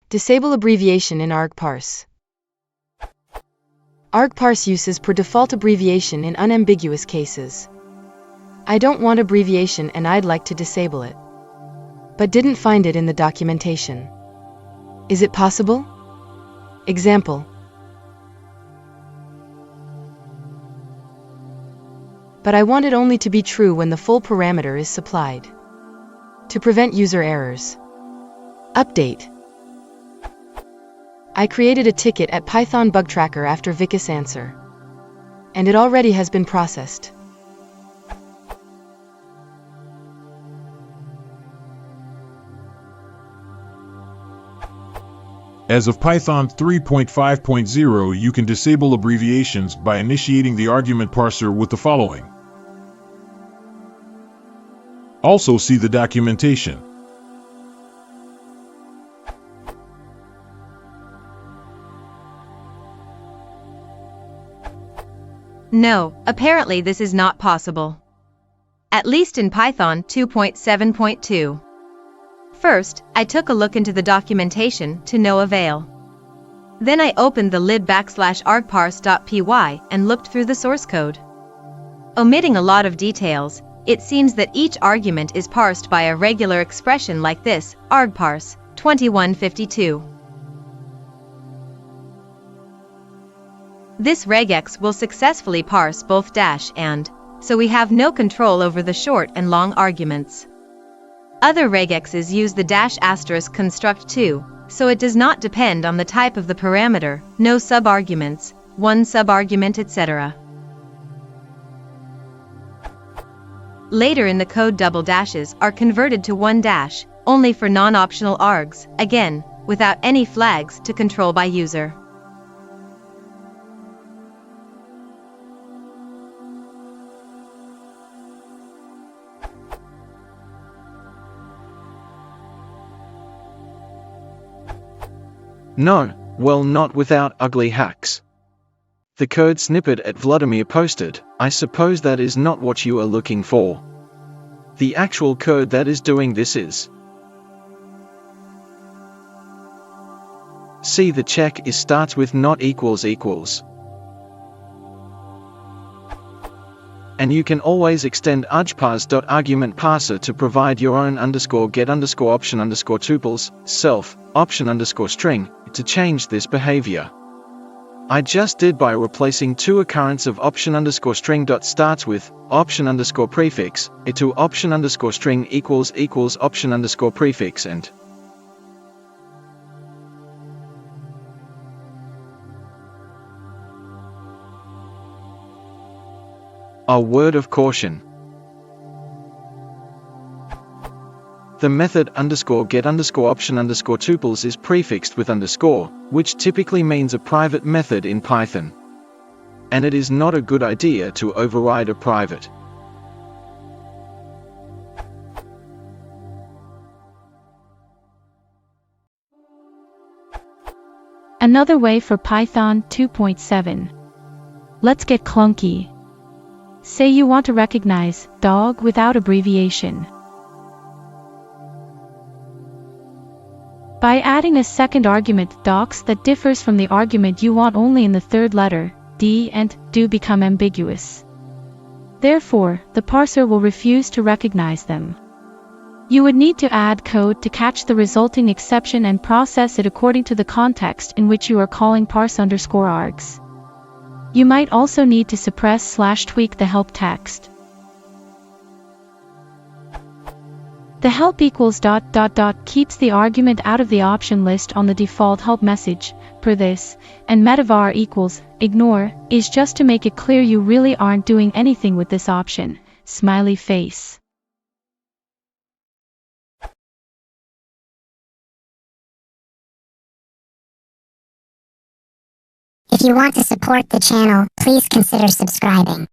Disable abbreviation in Argparse. Argparse uses per default abbreviation in unambiguous cases. I don't want abbreviation and I'd like to disable it, but didn't find it in the documentation. Is it possible? Example. But I want it only to be true when the full parameter is supplied. To prevent user errors. Update. I created a ticket at Python Bug Tracker after Vicus answer, and it already has been processed. As of Python 3.5.0, you can disable abbreviations by initiating the argument parser with the following. Also see the documentation. No, apparently this is not possible. At least in Python 2.7.2. First, I took a look into the documentation to no avail. Then I opened the lid /argparse.py and looked through the source code. Omitting a lot of details, it seems that each argument is parsed by a regular expression like this, Argparse 2152. This regex will successfully parse both dash and, so we have no control over the short and long arguments. Other regexes use the -- construct too, so it does not depend on the type of the parameter, no subarguments, one subargument, etc. Later in the code, double dashes are converted to one dash, only for non-optional args, again, without any flags to control by user. No, well, not without ugly hacks. The code snippet at Vladimir posted, I suppose that is not what you are looking for. The actual code that is doing this is. See, the check is starts with not equals equals. And you can always extend argparse.argumentParser to provide your own _get_option_tuples, self, option_string, to change this behavior. I just did by replacing two occurrence of option_string.starts with option_prefix, to option_string equals option_prefix and a word of caution. The method _get_option_tuples is prefixed with underscore, which typically means a private method in Python. And it is not a good idea to override a private. Another way for Python 2.7. Let's get clunky. Say you want to recognize dog without abbreviation. By adding a second argument docs that differs from the argument you want only in the third letter, D and do become ambiguous. Therefore, the parser will refuse to recognize them. You would need to add code to catch the resulting exception and process it according to the context in which you are calling parse_args. You might also need to suppress/tweak the help text. The help equals ... keeps the argument out of the option list on the default help message, per this, and metavar equals ignore is just to make it clear you really aren't doing anything with this option, smiley face. If you want to support the channel, please consider subscribing.